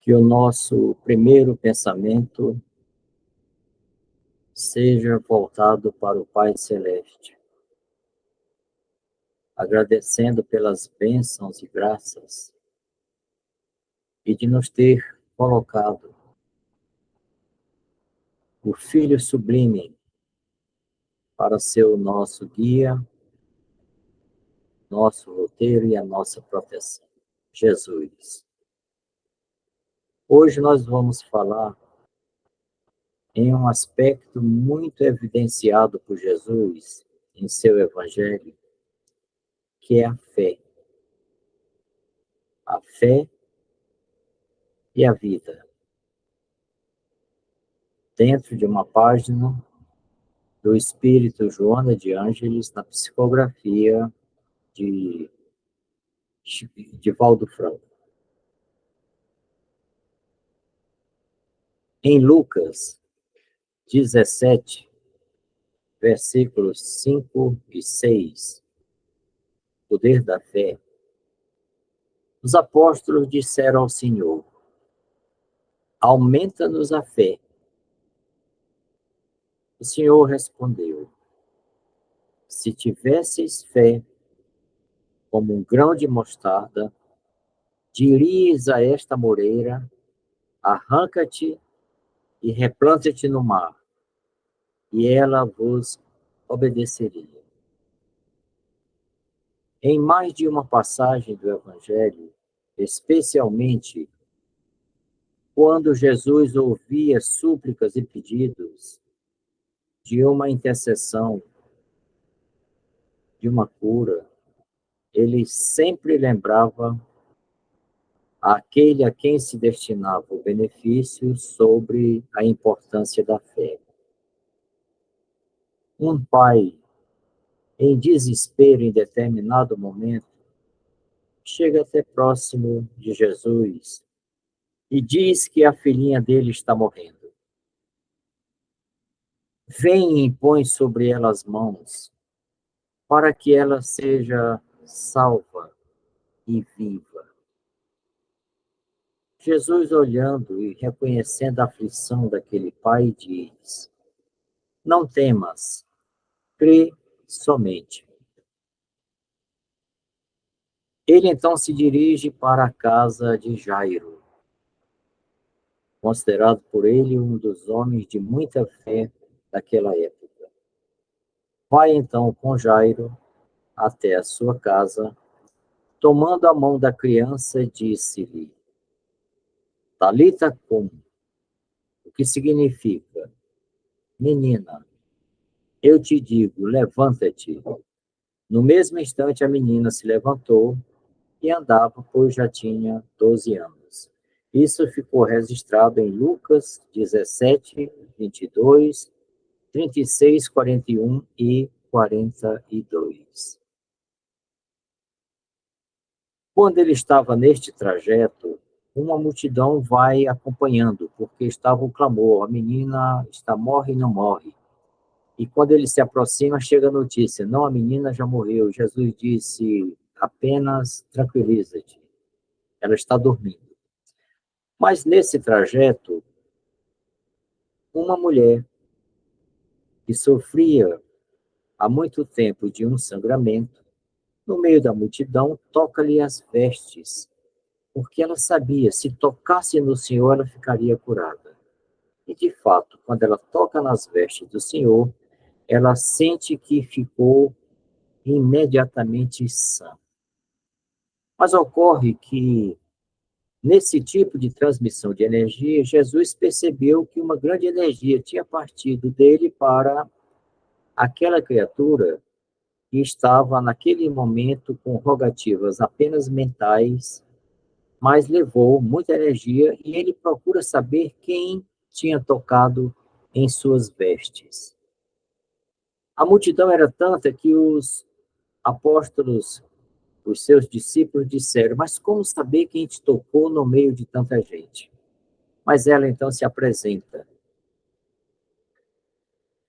Que o nosso primeiro pensamento seja voltado para o Pai Celeste, agradecendo pelas bênçãos e graças e de nos ter colocado o Filho Sublime para ser o nosso guia, nosso roteiro e a nossa proteção. Jesus. Hoje nós vamos falar em um aspecto muito evidenciado por Jesus em seu Evangelho, que é a fé. A fé e a vida. Dentro de uma página do Espírito Joana de Ângeles, na psicografia de Valdo Franco. Em Lucas 17, versículos 5 e 6, poder da fé, os apóstolos disseram ao Senhor: aumenta-nos a fé. O Senhor respondeu: se tivesseis fé como um grão de mostarda, dirias a esta moreira: arranca-te e replanta-te no mar, e ela vos obedeceria. Em mais de uma passagem do Evangelho, especialmente quando Jesus ouvia súplicas e pedidos de uma intercessão, de uma cura, ele sempre lembrava aquele a quem se destinava o benefício sobre a importância da fé. Um pai, em desespero em determinado momento, chega até próximo de Jesus e diz que a filhinha dele está morrendo. Vem e impõe sobre ela as mãos, para que ela seja salva e viva. Jesus, olhando e reconhecendo a aflição daquele pai, diz: não temas, crê somente. Ele então se dirige para a casa de Jairo, considerado por ele um dos homens de muita fé daquela época. Vai então com Jairo até a sua casa, tomando a mão da criança, disse-lhe: Talita cum, o que significa: menina, eu te digo, levanta-te. No mesmo instante a menina se levantou e andava, pois já tinha 12 anos. Isso ficou registrado em Lucas 17, 22, 36, 41 e 42. Quando ele estava neste trajeto, uma multidão vai acompanhando, porque estava o clamor: a menina está morre e não morre. E quando ele se aproxima, chega a notícia: não, a menina já morreu. Jesus disse: apenas tranquiliza-te, ela está dormindo. Mas nesse trajeto, uma mulher que sofria há muito tempo de um sangramento, no meio da multidão, toca-lhe as vestes, porque ela sabia, se tocasse no Senhor, ela ficaria curada. E, de fato, quando ela toca nas vestes do Senhor, ela sente que ficou imediatamente sã. Mas ocorre que, nesse tipo de transmissão de energia, Jesus percebeu que uma grande energia tinha partido dele para aquela criatura que estava, naquele momento, com rogativas apenas mentais, mas levou muita energia e ele procura saber quem tinha tocado em suas vestes. A multidão era tanta que os apóstolos, os seus discípulos, disseram: mas como saber quem te tocou no meio de tanta gente? Mas ela então se apresenta,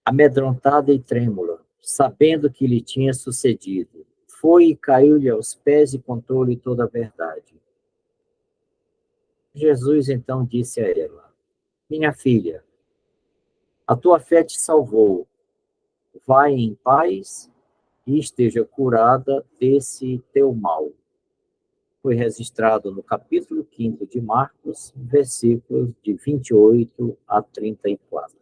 amedrontada e trêmula, sabendo que lhe tinha sucedido. Foi e caiu-lhe aos pés e contou-lhe toda a verdade. Jesus então disse a ela: Minha filha, a tua fé te salvou. Vai em paz e esteja curada desse teu mal. Foi registrado no capítulo 5 de Marcos, versículos de 28 a 34.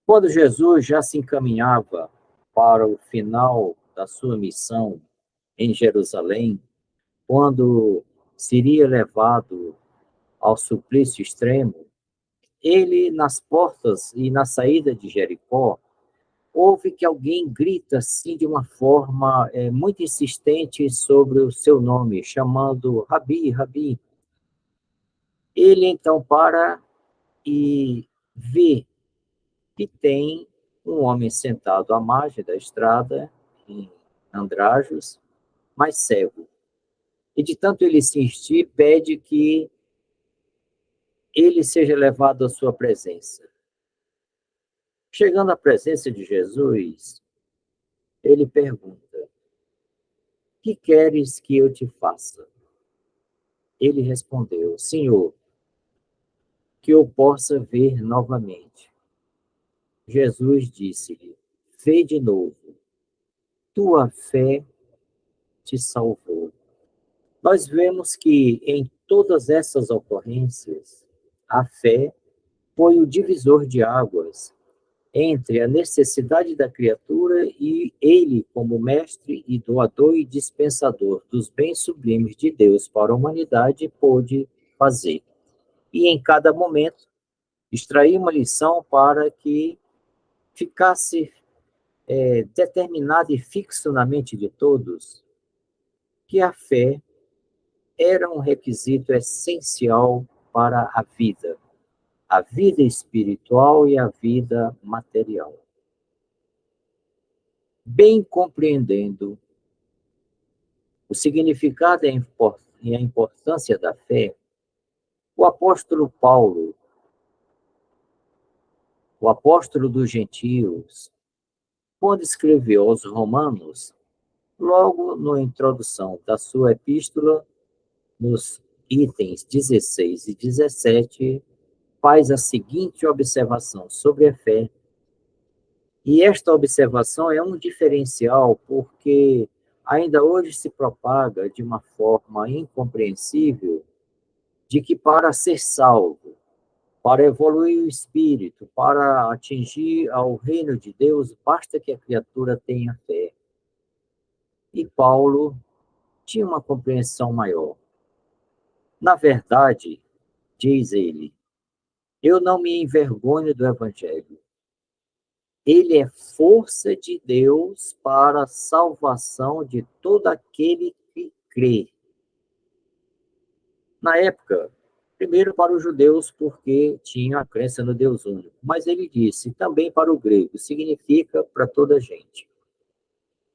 Quando Jesus já se encaminhava para o final da sua missão em Jerusalém, quando seria levado ao suplício extremo, ele, nas portas e na saída de Jericó, ouve que alguém grita assim de uma forma muito insistente sobre o seu nome, chamando Rabi, Rabi. Ele então para e vê que tem um homem sentado à margem da estrada, em andrajos, mas cego. E de tanto ele insistir, pede que ele seja levado à sua presença. Chegando à presença de Jesus, ele pergunta: que queres que eu te faça? Ele respondeu: Senhor, que eu possa ver novamente. Jesus disse-lhe: vê de novo, tua fé te salvou. Nós vemos que em todas essas ocorrências, a fé foi o divisor de águas entre a necessidade da criatura e ele, como mestre e doador e dispensador dos bens sublimes de Deus para a humanidade, pôde fazer. E em cada momento, extrair uma lição para que ficasse determinado e fixo na mente de todos que a fé era um requisito essencial para a vida espiritual e a vida material. Bem compreendendo o significado e a importância da fé, o apóstolo Paulo, o apóstolo dos gentios, quando escreveu aos Romanos, logo na introdução da sua epístola, nos itens 16 e 17, faz a seguinte observação sobre a fé. E esta observação é um diferencial porque ainda hoje se propaga de uma forma incompreensível de que para ser salvo, para evoluir o espírito, para atingir ao reino de Deus, basta que a criatura tenha fé. E Paulo tinha uma compreensão maior. Na verdade, diz ele, eu não me envergonho do evangelho. Ele é força de Deus para a salvação de todo aquele que crê. Na época, primeiro para os judeus, porque tinham a crença no Deus único. Mas ele disse também para o grego, significa para toda a gente.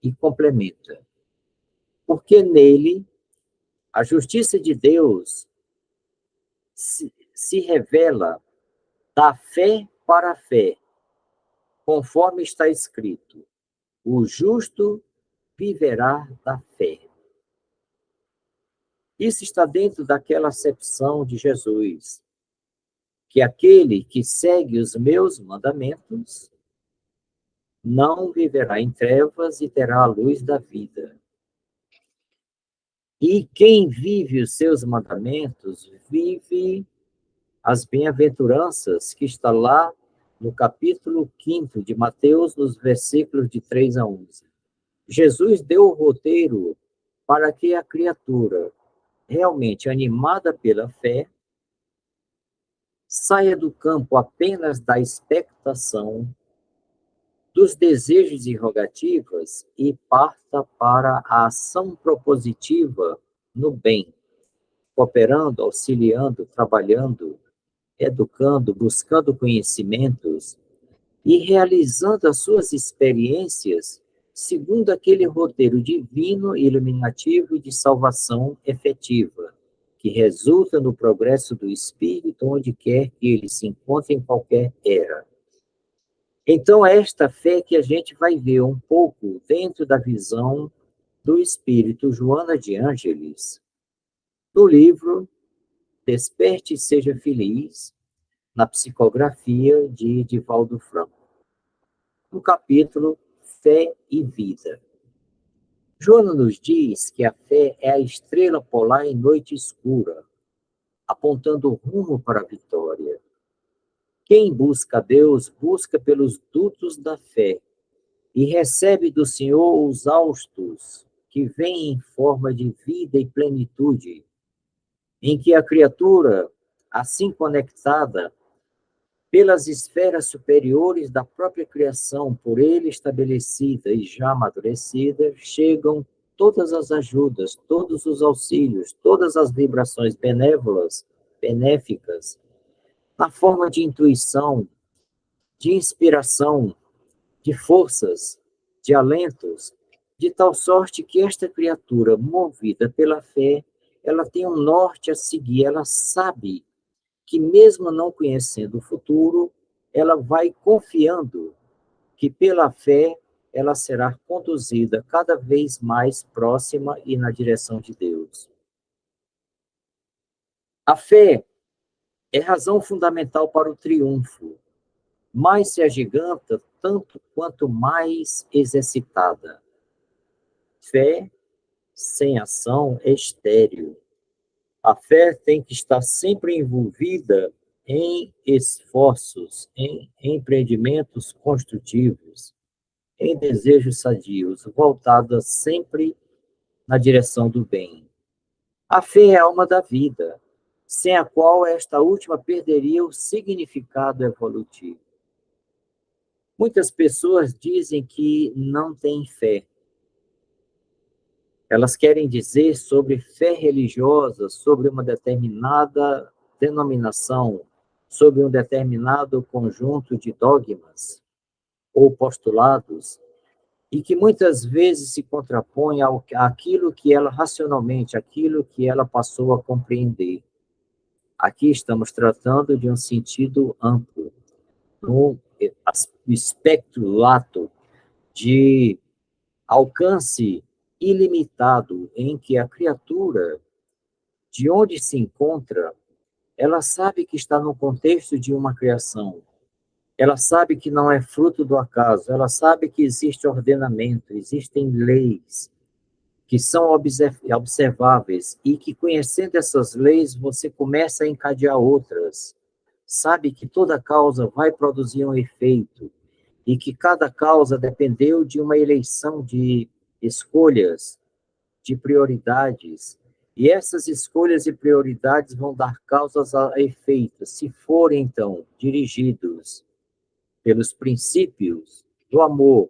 E complementa. Porque nele, a justiça de Deus se revela da fé para a fé, conforme está escrito: o justo viverá da fé. Isso está dentro daquela acepção de Jesus, que aquele que segue os meus mandamentos não viverá em trevas e terá a luz da vida. E quem vive os seus mandamentos, vive as bem-aventuranças, que está lá no capítulo 5 de Mateus, nos versículos de 3 a 11. Jesus deu o roteiro para que a criatura, realmente animada pela fé, saia do campo apenas da expectação, dos desejos e rogativas e parta para a ação propositiva no bem, cooperando, auxiliando, trabalhando, educando, buscando conhecimentos e realizando as suas experiências segundo aquele roteiro divino, iluminativo e de salvação efetiva, que resulta no progresso do espírito onde quer que ele se encontre em qualquer era. Então, é esta fé que a gente vai ver um pouco dentro da visão do espírito Joana de Ângeles, no livro Desperte e Seja Feliz, na psicografia de Divaldo Franco, no capítulo Fé e Vida. Joana nos diz que a fé é a estrela polar em noite escura, apontando o rumo para a vitória. Quem busca a Deus, busca pelos dutos da fé e recebe do Senhor os haustos que vêm em forma de vida e plenitude, em que a criatura, assim conectada pelas esferas superiores da própria criação, por ele estabelecida e já amadurecida, chegam todas as ajudas, todos os auxílios, todas as vibrações benéficas, na forma de intuição, de inspiração, de forças, de alentos, de tal sorte que esta criatura, movida pela fé, ela tem um norte a seguir, ela sabe que mesmo não conhecendo o futuro, ela vai confiando que pela fé ela será conduzida cada vez mais próxima e na direção de Deus. A fé é razão fundamental para o triunfo, mais se agiganta tanto quanto mais exercitada. Fé sem ação é estéril. A fé tem que estar sempre envolvida em esforços, em empreendimentos construtivos, em desejos sadios, voltada sempre na direção do bem. A fé é a alma da vida, sem a qual esta última perderia o significado evolutivo. Muitas pessoas dizem que não têm fé. Elas querem dizer sobre fé religiosa, sobre uma determinada denominação, sobre um determinado conjunto de dogmas ou postulados, e que muitas vezes se contrapõe àquilo que ela racionalmente, aquilo que ela passou a compreender. Aqui estamos tratando de um sentido amplo, um espectro lato de alcance ilimitado em que a criatura, de onde se encontra, ela sabe que está no contexto de uma criação. Ela sabe que não é fruto do acaso. Ela sabe que existe ordenamento, existem leis que são observáveis e que, conhecendo essas leis, você começa a encadear outras. Sabe que toda causa vai produzir um efeito e que cada causa dependeu de uma eleição de escolhas, de prioridades. E essas escolhas e prioridades vão dar causas a efeitos, se forem, então, dirigidos pelos princípios do amor,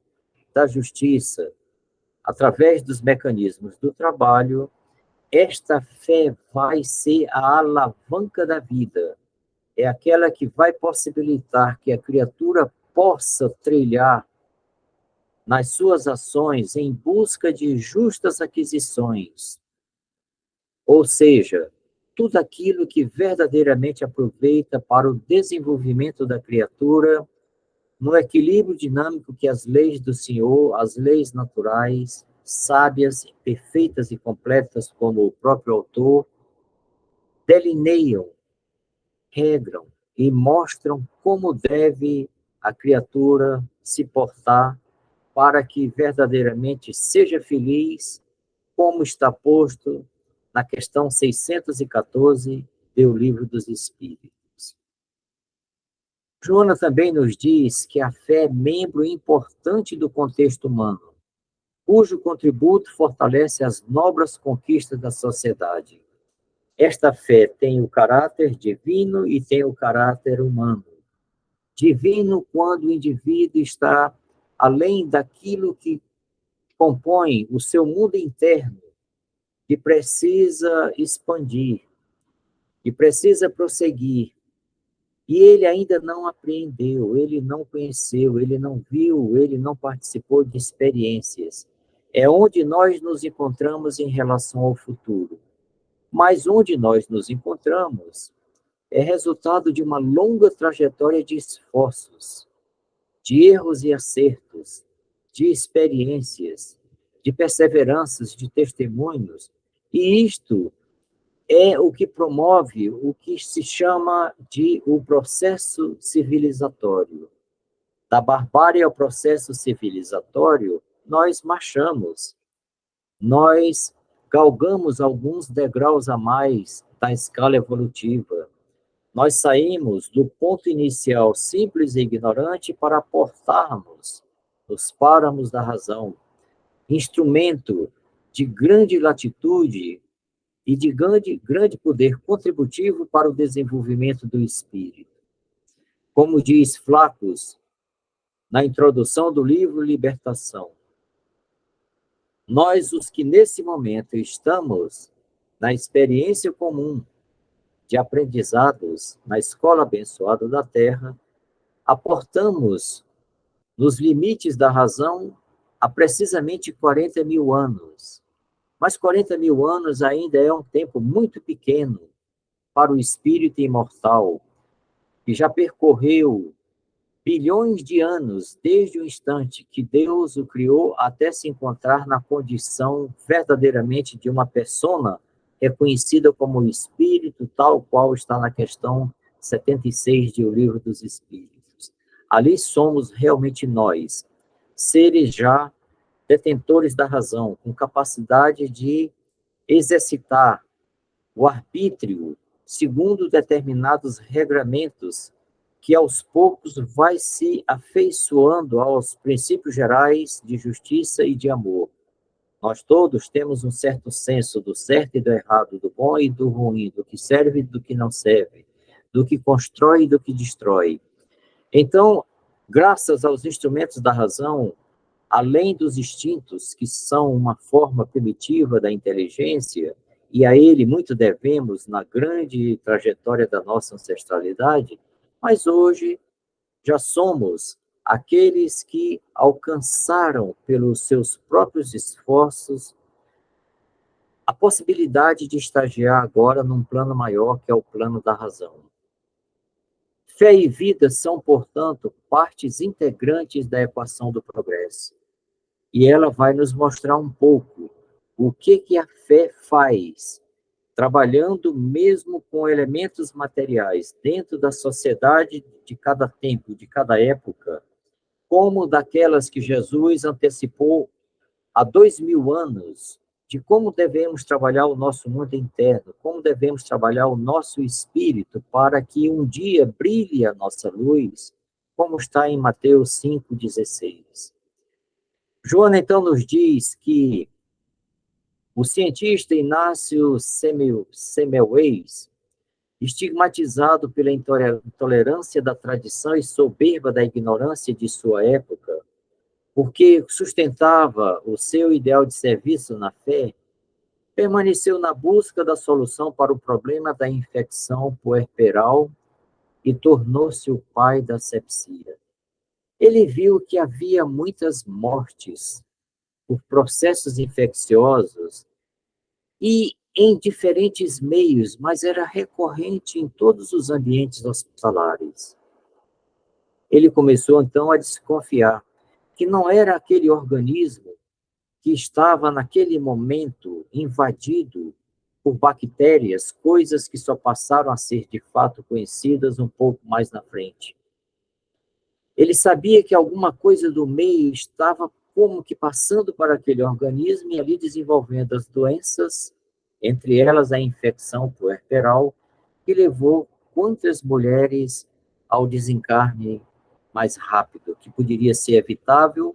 da justiça, através dos mecanismos do trabalho, esta fé vai ser a alavanca da vida. É aquela que vai possibilitar que a criatura possa trilhar nas suas ações em busca de justas aquisições. Ou seja, tudo aquilo que verdadeiramente aproveita para o desenvolvimento da criatura no equilíbrio dinâmico que as leis do Senhor, as leis naturais, sábias, perfeitas e completas, como o próprio autor, delineiam, regram e mostram como deve a criatura se portar para que verdadeiramente seja feliz, como está posto na questão 614 do Livro dos Espíritos. Joana também nos diz que a fé é membro importante do contexto humano, cujo contributo fortalece as nobres conquistas da sociedade. Esta fé tem o caráter divino e tem o caráter humano. Divino quando o indivíduo está além daquilo que compõe o seu mundo interno, que precisa expandir, que precisa prosseguir, e ele ainda não apreendeu, ele não conheceu, ele não viu, ele não participou de experiências. É onde nós nos encontramos em relação ao futuro. Mas onde nós nos encontramos é resultado de uma longa trajetória de esforços, de erros e acertos, de experiências, de perseveranças, de testemunhos, e isto é o que promove o que se chama de o processo civilizatório. Da barbárie ao processo civilizatório, nós marchamos, nós galgamos alguns degraus a mais da escala evolutiva. Nós saímos do ponto inicial simples e ignorante para aportarmos nos páramos da razão, instrumento de grande latitude e de grande poder contributivo para o desenvolvimento do espírito. Como diz Flaccus, na introdução do livro Libertação, nós, os que nesse momento estamos na experiência comum de aprendizados na escola abençoada da Terra, aportamos nos limites da razão há precisamente 40 mil anos. Mas 40 mil anos ainda é um tempo muito pequeno para o espírito imortal, que já percorreu bilhões de anos desde o instante que Deus o criou até se encontrar na condição verdadeiramente de uma persona reconhecida como espírito, tal qual está na questão 76 de O Livro dos Espíritos. Ali somos realmente nós, seres já detentores da razão, com capacidade de exercitar o arbítrio segundo determinados regramentos que aos poucos vai se afeiçoando aos princípios gerais de justiça e de amor. Nós todos temos um certo senso do certo e do errado, do bom e do ruim, do que serve e do que não serve, do que constrói e do que destrói. Então, graças aos instrumentos da razão, além dos instintos, que são uma forma primitiva da inteligência, e a ele muito devemos na grande trajetória da nossa ancestralidade, mas hoje já somos aqueles que alcançaram, pelos seus próprios esforços, a possibilidade de estagiar agora num plano maior, que é o plano da razão. Fé e vida são, portanto, partes integrantes da equação do progresso. E ela vai nos mostrar um pouco o que a fé faz, trabalhando mesmo com elementos materiais dentro da sociedade de cada tempo, de cada época, como daquelas que Jesus antecipou há 2000 anos, de como devemos trabalhar o nosso mundo interno, como devemos trabalhar o nosso espírito para que um dia brilhe a nossa luz, como está em Mateus 5,16. Joana, então, nos diz que o cientista Inácio Semmelweis, estigmatizado pela intolerância da tradição e soberba da ignorância de sua época, porque sustentava o seu ideal de serviço na fé, permaneceu na busca da solução para o problema da infecção puerperal e tornou-se o pai da sepsia. Ele viu que havia muitas mortes por processos infecciosos e em diferentes meios, mas era recorrente em todos os ambientes hospitalares. Ele começou, então, a desconfiar que não era aquele organismo que estava, naquele momento, invadido por bactérias, coisas que só passaram a ser, de fato, conhecidas um pouco mais na frente. Ele sabia que alguma coisa do meio estava como que passando para aquele organismo e ali desenvolvendo as doenças, entre elas a infecção puerperal, que levou quantas mulheres ao desencarne mais rápido, que poderia ser evitável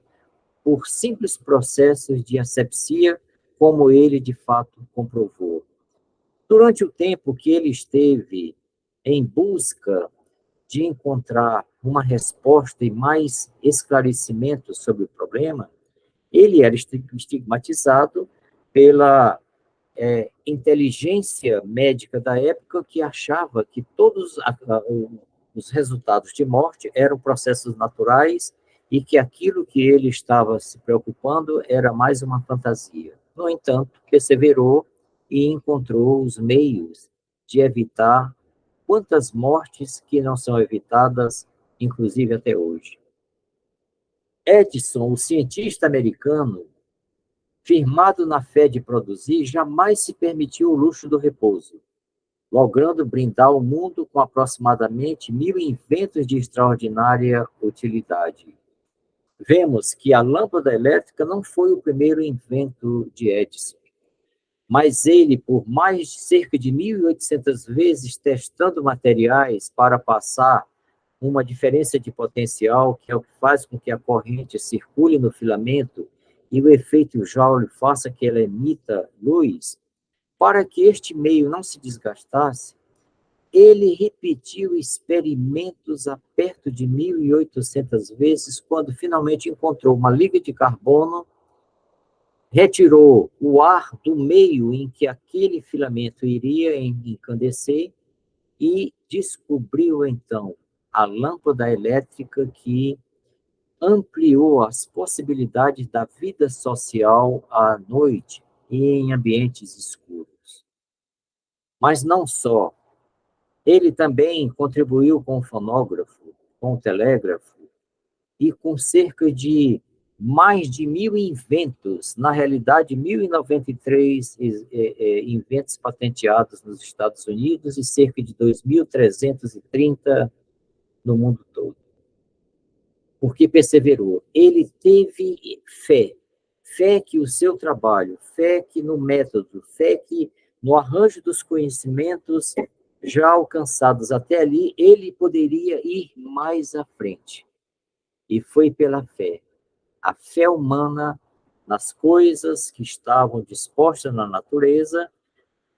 por simples processos de asepsia, como ele de fato comprovou. Durante o tempo que ele esteve em busca de encontrar uma resposta e mais esclarecimento sobre o problema, ele era estigmatizado pela inteligência médica da época, que achava que todos os resultados de morte eram processos naturais e que aquilo que ele estava se preocupando era mais uma fantasia. No entanto, perseverou e encontrou os meios de evitar quantas mortes que não são evitadas, inclusive até hoje. Edison, o cientista americano, Firmado na fé de produzir, jamais se permitiu o luxo do repouso, logrando brindar o mundo com aproximadamente 1.000 inventos de extraordinária utilidade. Vemos que a lâmpada elétrica não foi o primeiro invento de Edison, mas ele, por mais de cerca de 1.800 vezes testando materiais para passar uma diferença de potencial, que é o que faz com que a corrente circule no filamento e o efeito Joule faça que ela emita luz, para que este meio não se desgastasse, ele repetiu experimentos a perto de 1.800 vezes, quando finalmente encontrou uma liga de carbono, retirou o ar do meio em que aquele filamento iria incandescer e descobriu, então, a lâmpada elétrica que ampliou as possibilidades da vida social à noite e em ambientes escuros. Mas não só. Ele também contribuiu com o fonógrafo, com o telégrafo e com cerca de mais de 1.000 inventos, na realidade, 1.093 inventos patenteados nos Estados Unidos e cerca de 2.330 no mundo todo. Porque perseverou. Ele teve fé. Fé que o seu trabalho, fé que no método, fé que no arranjo dos conhecimentos já alcançados até ali, ele poderia ir mais à frente. E foi pela fé. A fé humana nas coisas que estavam dispostas na natureza,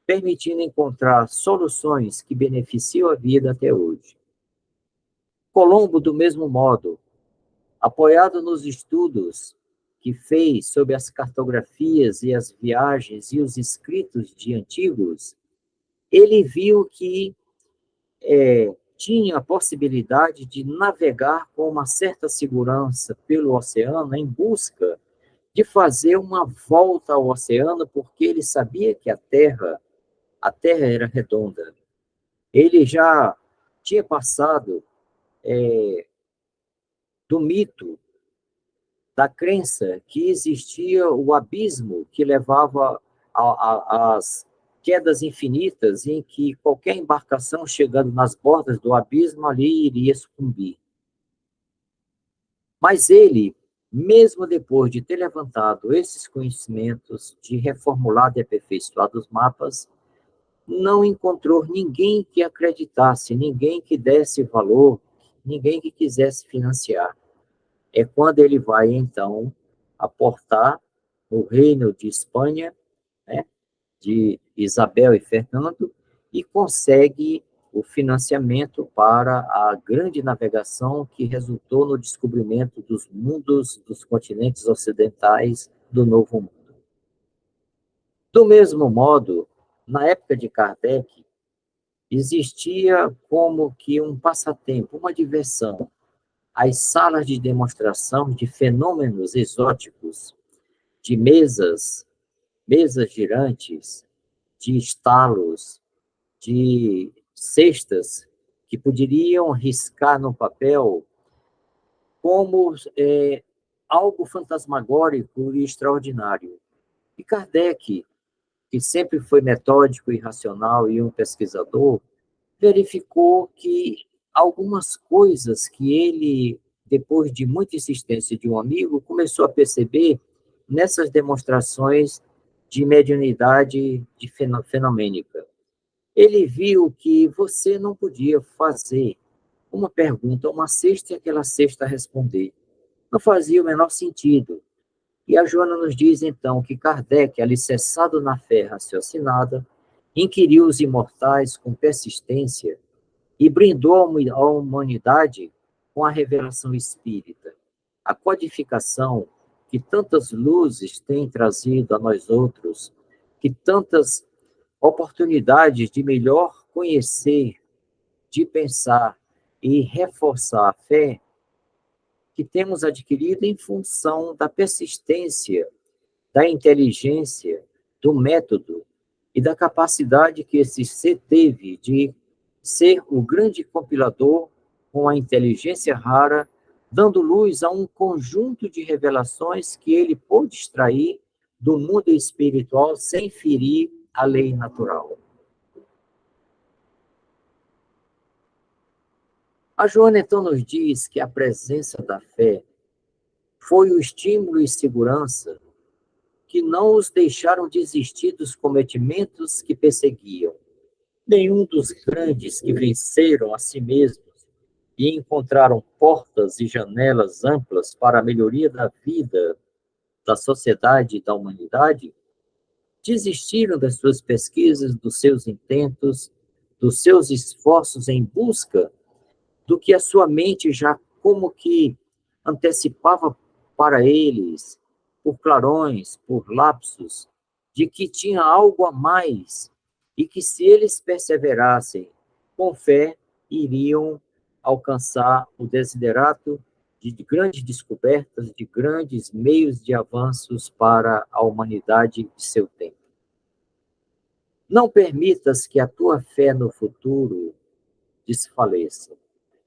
permitindo encontrar soluções que beneficiam a vida até hoje. Colombo, do mesmo modo, apoiado nos estudos que fez sobre as cartografias e as viagens e os escritos de antigos, ele viu que tinha a possibilidade de navegar com uma certa segurança pelo oceano em busca de fazer uma volta ao oceano, porque ele sabia que a Terra era redonda. Ele já tinha passado do mito, da crença que existia o abismo que levava às quedas infinitas, em que qualquer embarcação chegando nas bordas do abismo ali iria sucumbir. Mas ele, mesmo depois de ter levantado esses conhecimentos, de reformulado e aperfeiçoado os mapas, não encontrou ninguém que acreditasse, ninguém que desse valor, ninguém que quisesse financiar. É quando ele vai, então, aportar no reino de Espanha, né, de Isabel e Fernando, e consegue o financiamento para a grande navegação que resultou no descobrimento dos mundos, dos continentes ocidentais do Novo Mundo. Do mesmo modo, na época de Kardec, existia como que um passatempo, uma diversão, as salas de demonstração de fenômenos exóticos, de mesas girantes, de estalos, de cestas que poderiam riscar no papel como algo fantasmagórico e extraordinário. E Kardec, que sempre foi metódico e racional e um pesquisador, verificou que algumas coisas que ele, depois de muita insistência de um amigo, começou a perceber nessas demonstrações de mediunidade fenomênica. Ele viu que você não podia fazer uma pergunta a uma cesta e aquela cesta responder. Não fazia o menor sentido. E a Joana nos diz, então, que Kardec, alicerçado na fé raciocinada, inquiriu os imortais com persistência e brindou a humanidade com a revelação espírita, a codificação que tantas luzes tem trazido a nós outros, que tantas oportunidades de melhor conhecer, de pensar e reforçar a fé que temos adquirido em função da persistência, da inteligência, do método e da capacidade que esse ser teve de ser o grande compilador com a inteligência rara, dando luz a um conjunto de revelações que ele pôde extrair do mundo espiritual sem ferir a lei natural. A Joana então nos diz que a presença da fé foi o estímulo e segurança que não os deixaram desistir dos cometimentos que perseguiam. Nenhum dos grandes que venceram a si mesmos e encontraram portas e janelas amplas para a melhoria da vida, da sociedade e da humanidade, desistiram das suas pesquisas, dos seus intentos, dos seus esforços em busca do que a sua mente já como que antecipava para eles, por clarões, por lapsos, de que tinha algo a mais e que se eles perseverassem com fé, iriam alcançar o desiderato de grandes descobertas, de grandes meios de avanços para a humanidade de seu tempo. Não permitas que a tua fé no futuro desfaleça.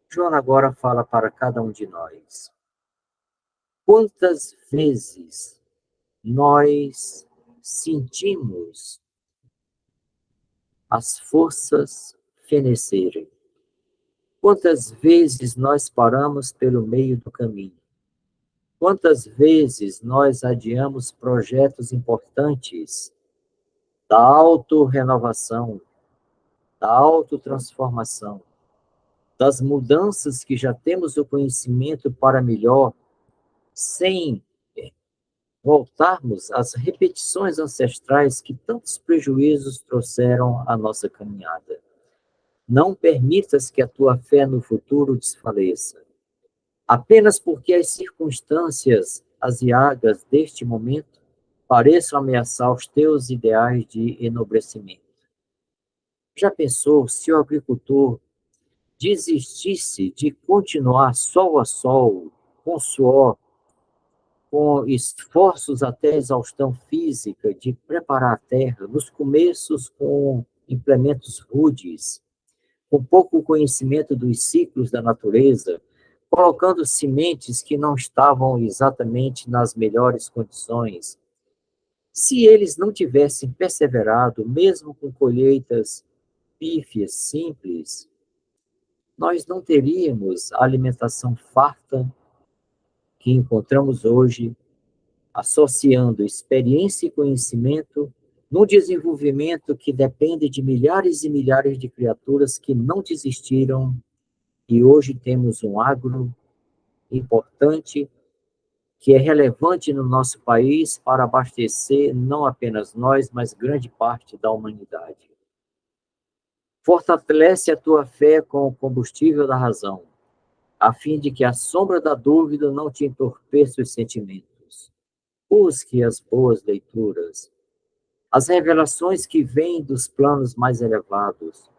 Joana agora fala para cada um de nós. Quantas vezes nós sentimos as forças fenecerem? Quantas vezes nós paramos pelo meio do caminho? Quantas vezes nós adiamos projetos importantes da autorrenovação, da autotransformação, das mudanças que já temos o conhecimento para melhor, sem voltarmos às repetições ancestrais que tantos prejuízos trouxeram à nossa caminhada. Não permitas que a tua fé no futuro desfaleça, apenas porque as circunstâncias aziagas deste momento pareçam ameaçar os teus ideais de enobrecimento. Já pensou se o agricultor desistisse de continuar sol a sol, com suor, com esforços até exaustão física de preparar a terra, nos começos com implementos rudes, com pouco conhecimento dos ciclos da natureza, colocando sementes que não estavam exatamente nas melhores condições. Se eles não tivessem perseverado, mesmo com colheitas pífias, simples, nós não teríamos a alimentação farta que encontramos hoje, associando experiência e conhecimento num desenvolvimento que depende de milhares e milhares de criaturas que não desistiram, e hoje temos um agro importante que é relevante no nosso país para abastecer não apenas nós, mas grande parte da humanidade. Fortalece a tua fé com o combustível da razão, a fim de que a sombra da dúvida não te entorpeça os sentimentos. Busque as boas leituras, as revelações que vêm dos planos mais elevados.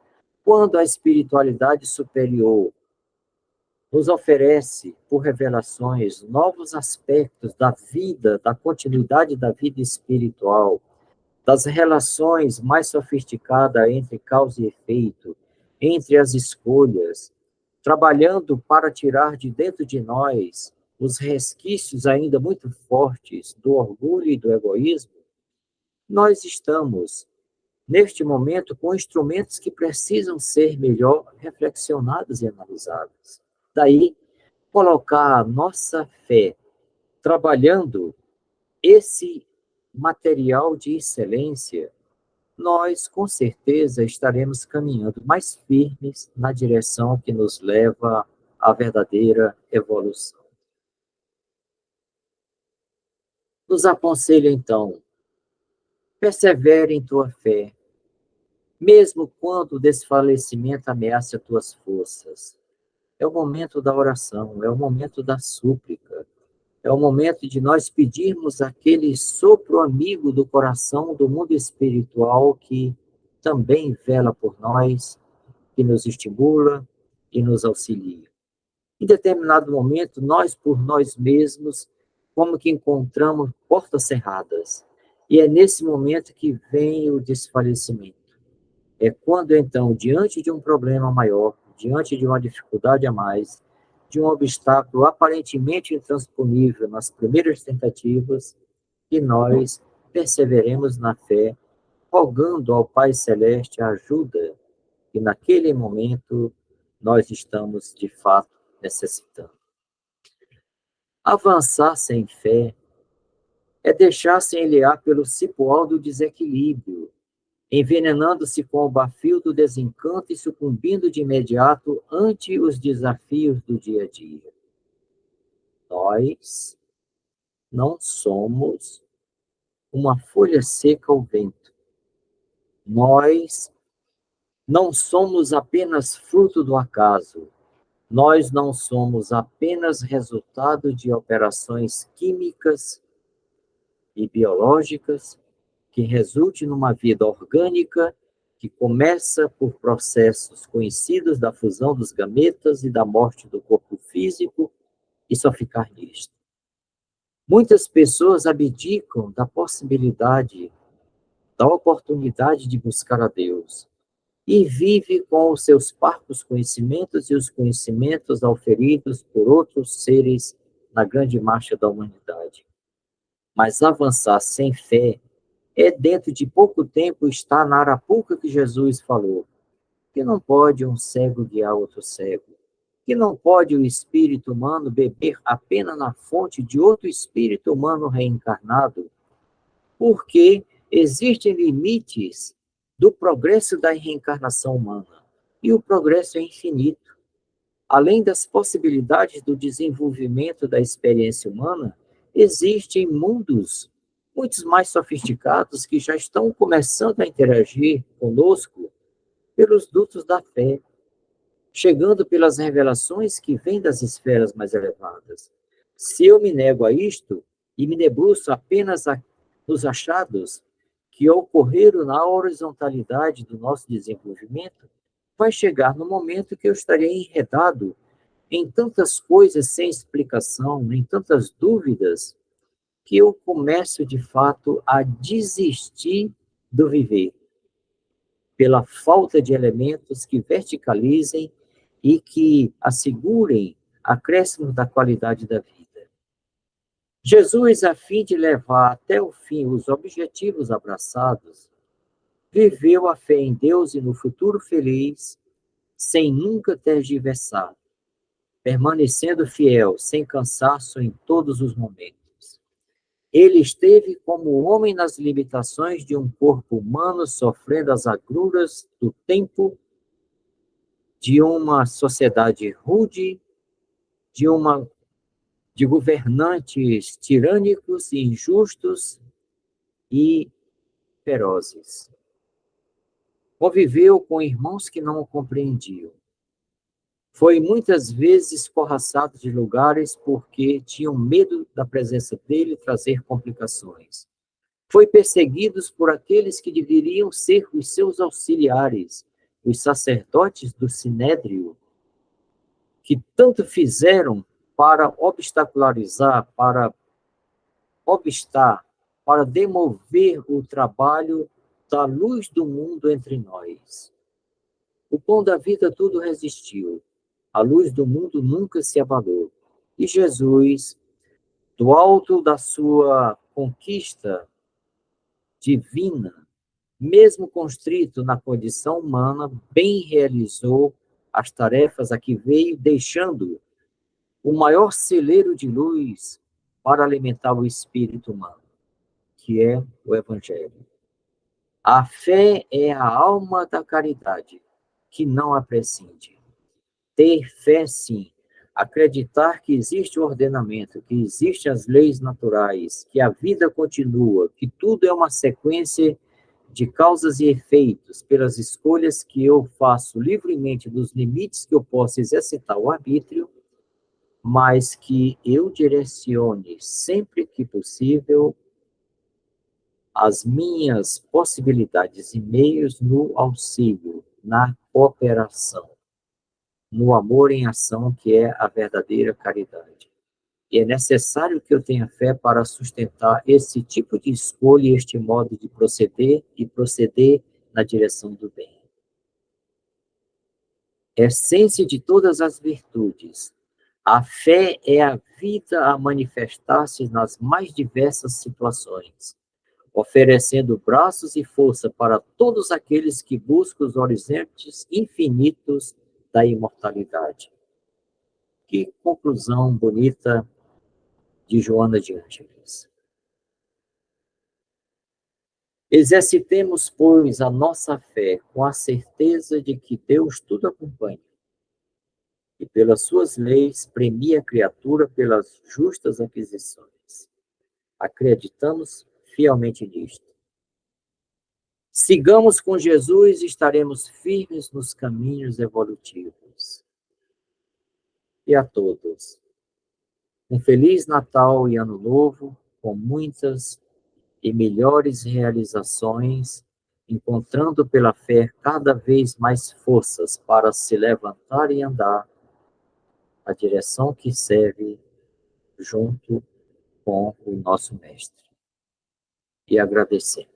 Quando a espiritualidade superior nos oferece, por revelações, novos aspectos da vida, da continuidade da vida espiritual, das relações mais sofisticadas entre causa e efeito, entre as escolhas, trabalhando para tirar de dentro de nós os resquícios ainda muito fortes do orgulho e do egoísmo, nós estamos, neste momento, com instrumentos que precisam ser melhor reflexionados e analisados. Daí, colocar a nossa fé trabalhando esse material de excelência, nós, com certeza, estaremos caminhando mais firmes na direção que nos leva à verdadeira evolução. Nos aconselho, então, persevere em tua fé, mesmo quando o desfalecimento ameace as tuas forças. É o momento da oração, é o momento da súplica, é o momento de nós pedirmos aquele sopro amigo do coração do mundo espiritual que também vela por nós, que nos estimula e nos auxilia. Em determinado momento, nós por nós mesmos, como que encontramos portas cerradas. E é nesse momento que vem o desfalecimento. É quando, então, diante de um problema maior, diante de uma dificuldade a mais, de um obstáculo aparentemente intransponível nas primeiras tentativas, que nós perseveremos na fé, rogando ao Pai Celeste a ajuda que naquele momento nós estamos, de fato, necessitando. Avançar sem fé é deixar-se enlear pelo cipoal do desequilíbrio, envenenando-se com o bafio do desencanto e sucumbindo de imediato ante os desafios do dia a dia. Nós não somos uma folha seca ao vento. Nós não somos apenas fruto do acaso. Nós não somos apenas resultado de operações químicas e biológicas que resulte numa vida orgânica que começa por processos conhecidos da fusão dos gametas e da morte do corpo físico e só ficar nisto. Muitas pessoas abdicam da possibilidade, da oportunidade de buscar a Deus e vive com os seus parcos conhecimentos e os conhecimentos auferidos por outros seres na grande marcha da humanidade. Mas avançar sem fé é, dentro de pouco tempo, estar na arapuca que Jesus falou, que não pode um cego guiar outro cego, que não pode o espírito humano beber apenas na fonte de outro espírito humano reencarnado, porque existem limites do progresso da reencarnação humana, e o progresso é infinito. Além das possibilidades do desenvolvimento da experiência humana, existem mundos muito mais sofisticados que já estão começando a interagir conosco pelos dutos da fé, chegando pelas revelações que vêm das esferas mais elevadas. Se eu me nego a isto e me debruço apenas nos achados que ocorreram na horizontalidade do nosso desenvolvimento, vai chegar no momento que eu estarei enredado em tantas coisas sem explicação, em tantas dúvidas, que eu começo, de fato, a desistir do viver, pela falta de elementos que verticalizem e que assegurem acréscimo da qualidade da vida. Jesus, a fim de levar até o fim os objetivos abraçados, viveu a fé em Deus e no futuro feliz, sem nunca tergiversar, permanecendo fiel, sem cansaço em todos os momentos. Ele esteve como homem nas limitações de um corpo humano, sofrendo as agruras do tempo, de uma sociedade rude, de governantes tirânicos, injustos e ferozes. Conviveu com irmãos que não o compreendiam. Foi muitas vezes escorraçado de lugares porque tinham medo da presença dele trazer complicações. Foi perseguido por aqueles que deveriam ser os seus auxiliares, os sacerdotes do Sinédrio, que tanto fizeram para obstacularizar, para obstar, para demover o trabalho da luz do mundo entre nós. O pão da vida tudo resistiu. A luz do mundo nunca se abalou. E Jesus, do alto da sua conquista divina, mesmo constrito na condição humana, bem realizou as tarefas a que veio, deixando o maior celeiro de luz para alimentar o espírito humano, que é o Evangelho. A fé é a alma da caridade, que não a prescinde. Ter fé, sim, acreditar que existe o ordenamento, que existem as leis naturais, que a vida continua, que tudo é uma sequência de causas e efeitos pelas escolhas que eu faço livremente dos limites que eu posso exercitar o arbítrio, mas que eu direcione sempre que possível as minhas possibilidades e meios no auxílio, na cooperação, no amor em ação, que é a verdadeira caridade. E é necessário que eu tenha fé para sustentar esse tipo de escolha e este modo de proceder e proceder na direção do bem. Essência de todas as virtudes. A fé é a vida a manifestar-se nas mais diversas situações. oferecendo braços e força para todos aqueles que buscam os horizontes infinitos da imortalidade. Que conclusão bonita de Joana de Ângeles. Exercitemos, pois, a nossa fé com a certeza de que Deus tudo acompanha e, pelas suas leis, premia a criatura pelas justas aquisições. Acreditamos fielmente nisto. Sigamos com Jesus e estaremos firmes nos caminhos evolutivos. E a todos, um Feliz Natal e Ano Novo, com muitas e melhores realizações, encontrando pela fé cada vez mais forças para se levantar e andar a direção que serve junto com o nosso Mestre. E agradecemos.